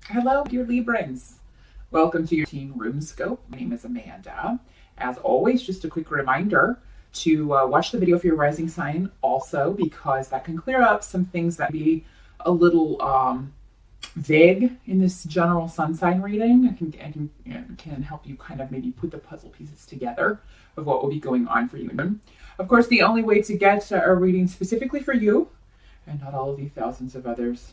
Hello, dear Librans. Welcome to your Teen Room Scope. My name is Amanda. As always, just a quick reminder to watch the video for your rising sign also, because that can clear up some things that be a little vague in this general sun sign reading. It can help you kind of maybe put the puzzle pieces together of what will be going on for you. And of course, the only way to get a reading specifically for you, and not all of the thousands of others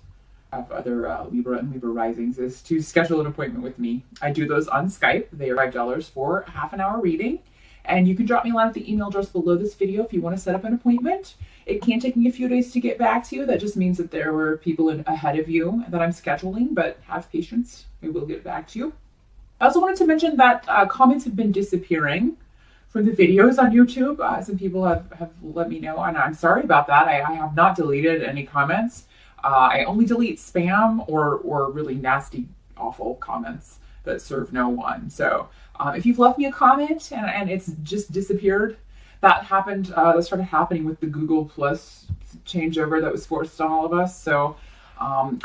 of other Libra and Libra risings, is to schedule an appointment with me. I do those on Skype. They are $5 for a half an hour reading. And you can drop me a line at the email address below this video if you want to set up an appointment. It can take me a few days to get back to you. That just means that there were people ahead of you that I'm scheduling, but have patience. We will get back to you. I also wanted to mention that comments have been disappearing from the videos on YouTube. Some people have let me know, and I'm sorry about that. I have not deleted any comments. I only delete spam or really nasty, awful comments that serve no one. So if you've left me a comment and it's just disappeared, that happened. That started happening with the Google Plus changeover that was forced on all of us. So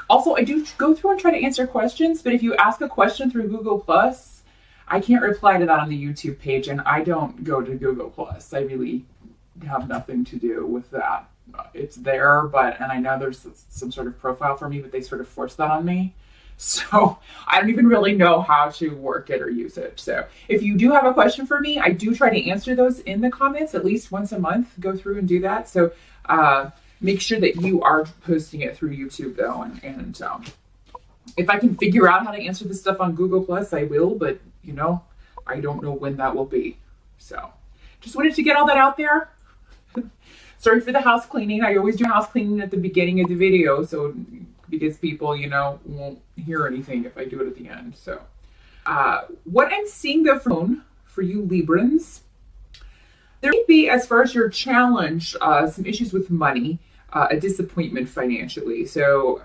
also, I do go through and try to answer questions, but if you ask a question through Google Plus, I can't reply to that on the YouTube page, and I don't go to Google Plus. I really have nothing to do with that. It's there, and I know there's some sort of profile for me, but they sort of forced that on me. So I don't even really know how to work it or use it. So if you do have a question for me, I do try to answer those in the comments at least once a month. Go through and do that. So make sure that you are posting it through YouTube though. And if I can figure out how to answer this stuff on Google Plus, I will, but I don't know when that will be. So just wanted to get all that out there. Sorry for the house cleaning. I always do house cleaning at the beginning of the video, so because people, won't hear anything if I do it at the end. So what I'm seeing though for you Librans, there may be, as far as your challenge, some issues with money, a disappointment financially. So,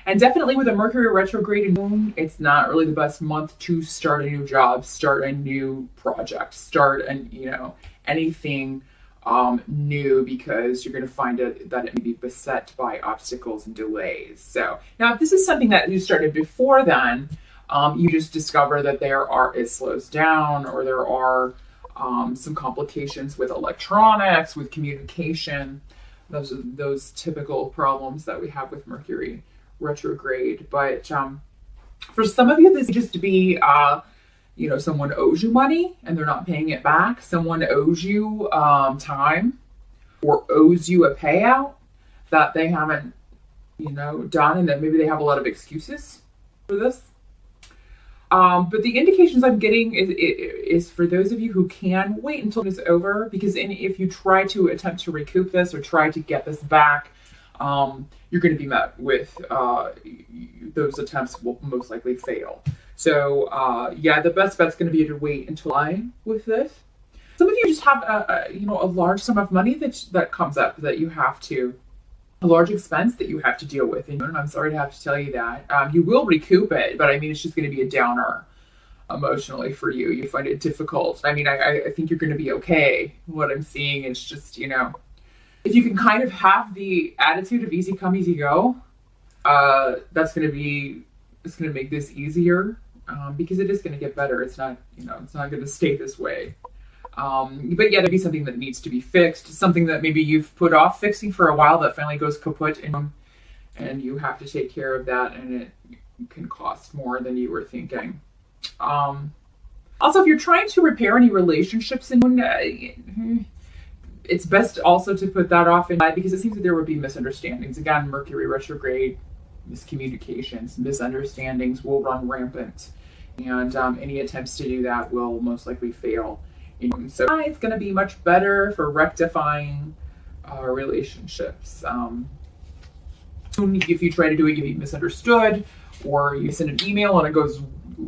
and definitely with a Mercury retrograde and moon, it's not really the best month to start a new job, start a new project, start anything new, because you're going to find that it may be beset by obstacles and delays. So now if this is something that you started before then, you just discover that it slows down, or there are some complications with electronics, with communication. Those are those typical problems that we have with Mercury retrograde. But for some of you, this could just be someone owes you money and they're not paying it back. Someone owes you time, or owes you a payout that they haven't, done, and that maybe they have a lot of excuses for this. But the indications I'm getting is for those of you who can wait until it's over, because if you try to attempt to recoup this or try to get this back, you're going to be met with those attempts will most likely fail. So the best bet's going to be to wait until July with this. Some of you just have a large sum of money that comes up that you have to, a large expense that you have to deal with. And I'm sorry to have to tell you that. You will recoup it, but it's just going to be a downer emotionally for you. You find it difficult. I think you're going to be okay. What I'm seeing is just, if you can kind of have the attitude of easy come, easy go, it's going to make this easier. Because it is going to get better. It's not, it's not going to stay this way. But there'd be something that needs to be fixed, something that maybe you've put off fixing for a while that finally goes kaput, and you have to take care of that, and it can cost more than you were thinking. Also, if you're trying to repair any relationships, it's best also to put that off because it seems that there would be misunderstandings. Again, Mercury retrograde, miscommunications, misunderstandings will run rampant, and any attempts to do that will most likely fail. So it's going to be much better for rectifying relationships. If you try to do it, you be misunderstood, or you send an email and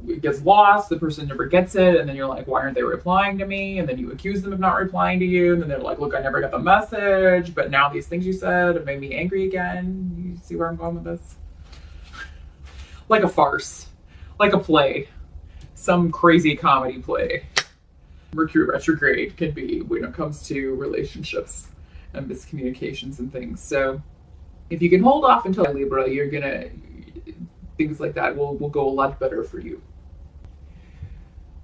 it gets lost, the person never gets it, and then you're like, why aren't they replying to me? And then you accuse them of not replying to you, and then they're like, look, I never got the message, but now these things you said have made me angry again. You see where I'm going with this? Like a farce, like a play, some crazy comedy play. Mercury retrograde can be when it comes to relationships and miscommunications and things. So if you can hold off until Libra, you're gonna things like that will go a lot better for you.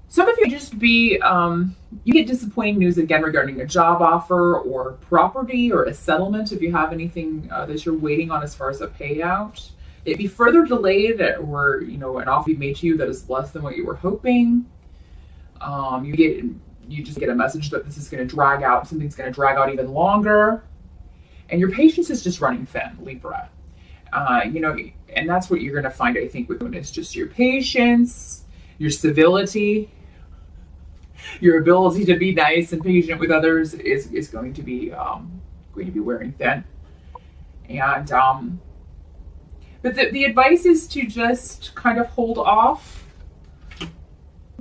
Some of you just be, you get disappointing news again regarding a job offer or property or a settlement if you have anything that you're waiting on as far as a payout. It'd be further delayed, or an offer be made to you that is less than what you were hoping. You just get a message that this is going to drag out, something's going to drag out even longer, and your patience is just running thin, Libra. And that's what you're going to find, I think, with when it's just your patience, your civility, your ability to be nice and patient with others is going to be wearing thin. And but the advice is to just kind of hold off,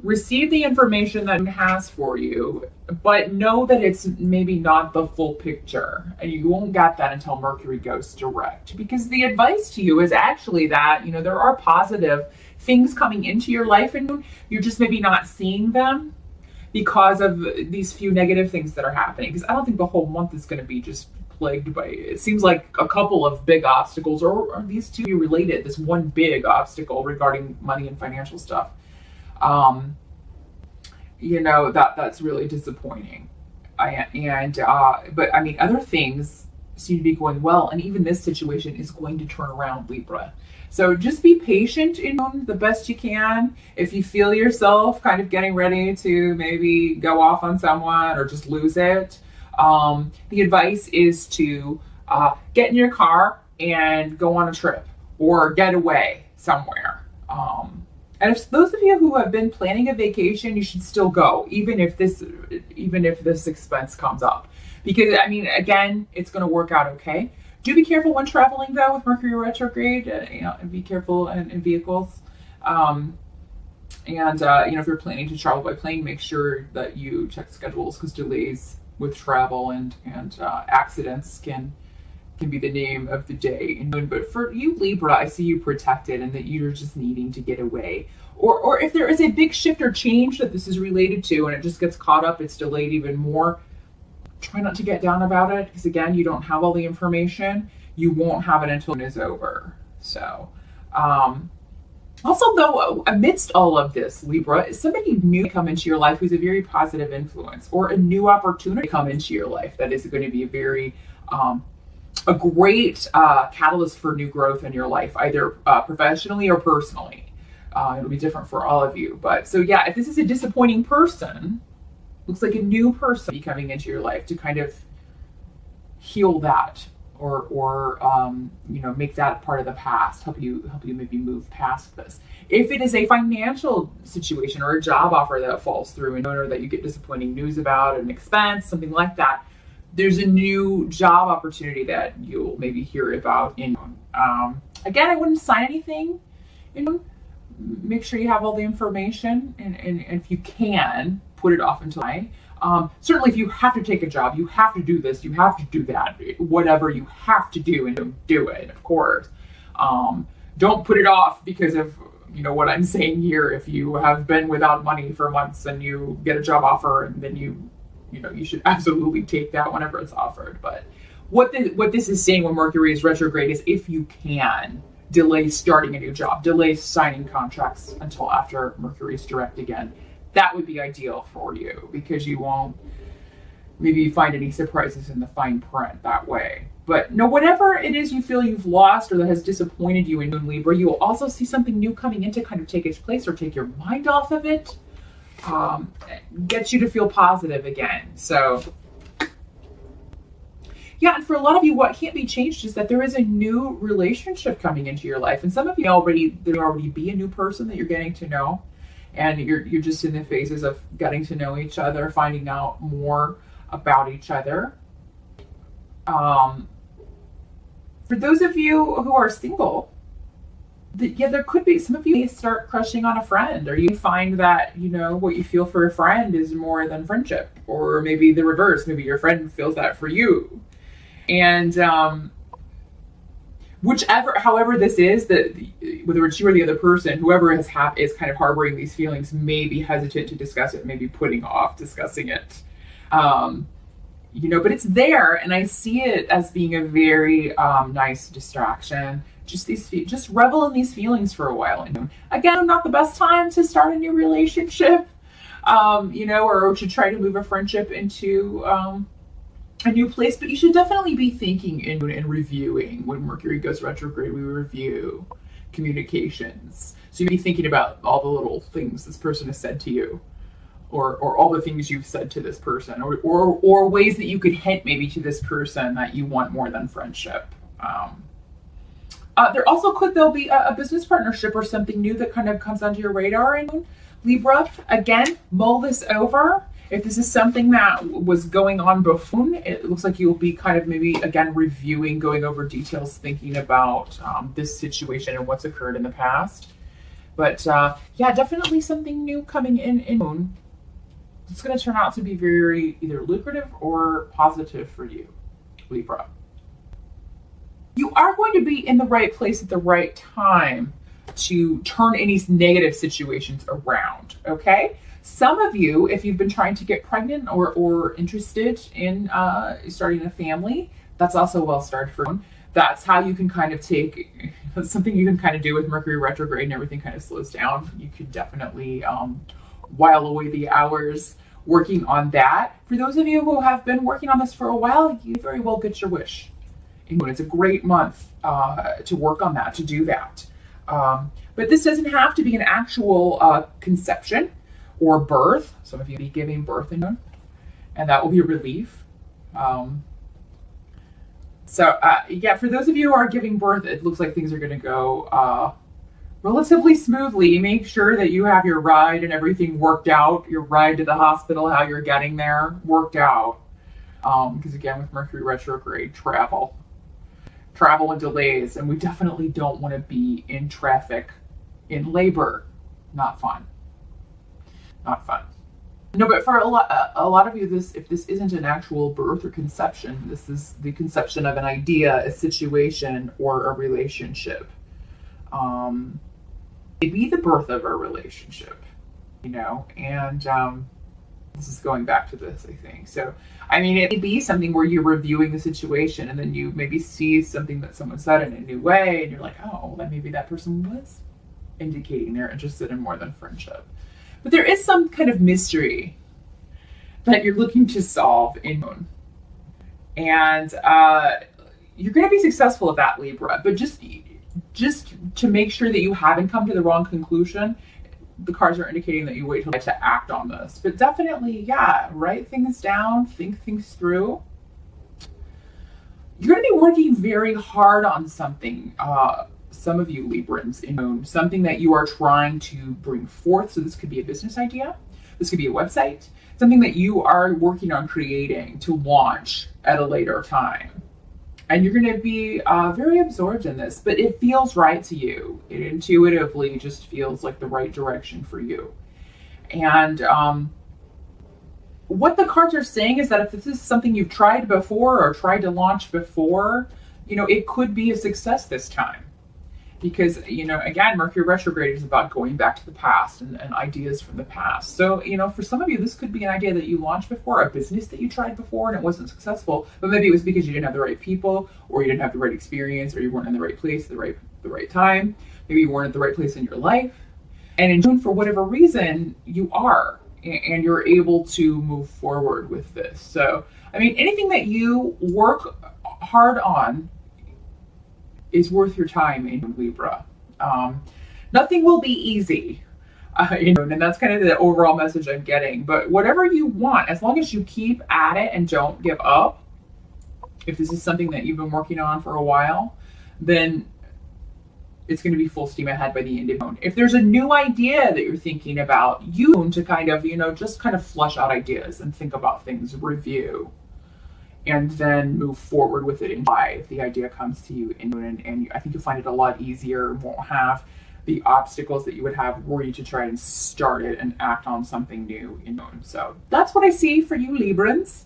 receive the information that it has for you, but know that it's maybe not the full picture, and you won't get that until Mercury goes direct. Because the advice to you is actually that, there are positive things coming into your life, and you're just maybe not seeing them because of these few negative things that are happening. Because I don't think the whole month is going to be just plagued by, it seems like a couple of big obstacles, or are these two related? This one big obstacle regarding money and financial stuff. That's really disappointing. But I mean, other things seem to be going well, and even this situation is going to turn around, Libra. So just be patient in the best you can. If you feel yourself kind of getting ready to maybe go off on someone or just lose it, the advice is to get in your car and go on a trip or get away somewhere. And if those of you who have been planning a vacation, you should still go, even if this expense comes up, because I mean, again, it's going to work out okay. Do be careful when traveling, though, with Mercury retrograde. And be careful in vehicles. If you're planning to travel by plane, make sure that you check schedules, because delays with travel and accidents can be the name of the day. But for you, Libra, I see you protected, and that you're just needing to get away. Or if there is a big shift or change that this is related to, and it just gets caught up, it's delayed even more, try not to get down about it, because again, you don't have all the information. You won't have it until it is over. So, also though, amidst all of this, Libra, somebody new come into your life who's a very positive influence, or a new opportunity come into your life that is going to be a great catalyst for new growth in your life, either professionally or personally. It'll be different for all of you. But so yeah, if this is a disappointing person, looks like a new person coming into your life to kind of heal that, or make that part of the past, help you maybe move past this. If it is a financial situation or a job offer that falls through, or that you get disappointing news about, an expense, something like that, there's a new job opportunity that you'll maybe hear about. Again, I wouldn't sign anything. Make sure you have all the information, and if you can, put it off until certainly if you have to take a job, you have to do this, you have to do that, whatever you have to do, and don't do it, of course. Don't put it off because of what I'm saying here. If you have been without money for months and you get a job offer, and then you should absolutely take that whenever it's offered. But what this is saying when Mercury is retrograde is, if you can, delay starting a new job, delay signing contracts until after Mercury is direct again. That would be ideal for you, because you won't maybe find any surprises in the fine print that way. But whatever it is you feel you've lost or that has disappointed you in Libra, you will also see something new coming in to kind of take its place, or take your mind off of it, get you to feel positive again. So yeah, and for a lot of you, what can't be changed is that there is a new relationship coming into your life. And some of you there already be a new person that you're getting to know. And you're just in the phases of getting to know each other, finding out more about each other. For those of you who are single, there could be, some of you may start crushing on a friend, or you find that, what you feel for a friend is more than friendship, or maybe the reverse. Maybe your friend feels that for you. And however this is, that whether it's you or the other person, whoever is kind of harboring these feelings may be hesitant to discuss it, maybe putting off discussing it. But it's there, and I see it as being a very nice distraction just revel in these feelings for a while. And again, not the best time to start a new relationship, or to try to move a friendship into a new place. But you should definitely be thinking and reviewing. When Mercury goes retrograde, we review communications. So you'd be thinking about all the little things this person has said to you, or all the things you've said to this person, or ways that you could hint maybe to this person that you want more than friendship. There'll be a business partnership or something new that kind of comes onto your radar in Libra. Again, mull this over. If this is something that was going on before, it looks like you'll be kind of maybe, again, reviewing, going over details, thinking about this situation and what's occurred in the past. But definitely something new coming in. It's going to turn out to be very either lucrative or positive for you, Libra. You are going to be in the right place at the right time to turn any negative situations around, okay? Some of you, if you've been trying to get pregnant or interested in starting a family, that's also well started for you. That's how you can kind of take something you can kind of do with Mercury retrograde and everything kind of slows down. You could definitely while away the hours working on that. For those of you who have been working on this for a while, you very well get your wish. And it's a great month to work on that, to do that. But this doesn't have to be an actual conception or birth. Some of you will be giving birth and that will be a relief. For those of you who are giving birth, it looks like things are going to go relatively smoothly. Make sure that you have your ride and everything worked out, your ride to the hospital, how you're getting there worked out. Because again, with Mercury retrograde, travel and delays, and we definitely don't want to be in traffic in labor. Not fun. No, but for a lot of you, if this isn't an actual birth or conception, this is the conception of an idea, a situation, or a relationship. Maybe the birth of a relationship, and this is going back to this, I think. So, it may be something where you're reviewing the situation and then you maybe see something that someone said in a new way and you're like, oh, well, maybe that person was indicating they're interested in more than friendship. But there is some kind of mystery that you're looking to solve in moon. And you're going to be successful at that, Libra. But just to make sure that you haven't come to the wrong conclusion, the cards are indicating that you wait till to act on this. But definitely, write things down, think things through. You're going to be working very hard on something. Some of you Librans in moon, something that you are trying to bring forth. So this could be a business idea. This could be a website, something that you are working on creating to launch at a later time. And you're going to be very absorbed in this, but it feels right to you. It intuitively just feels like the right direction for you. And what the cards are saying is that if this is something you've tried before or tried to launch before, it could be a success this time. Because, again, Mercury retrograde is about going back to the past and ideas from the past. So, for some of you, this could be an idea that you launched before, a business that you tried before and it wasn't successful. But maybe it was because you didn't have the right people, or you didn't have the right experience, or you weren't in the right place at the right time. Maybe you weren't at the right place in your life. And in June, for whatever reason, you are. And you're able to move forward with this. So, anything that you work hard on is worth your time in Libra. Nothing will be easy, and that's kind of the overall message I'm getting. But whatever you want, as long as you keep at it and don't give up, if this is something that you've been working on for a while, then it's going to be full steam ahead by the end of June. If there's a new idea that you're thinking about, you to kind of, just kind of flush out ideas and think about things, review, and then move forward with it in July if the idea comes to you and I think you'll find it a lot easier, won't have the obstacles that you would have were you to try and start it and act on something new in June. So that's what I see for you Librans.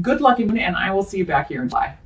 Good luck in June, and I will see you back here in July.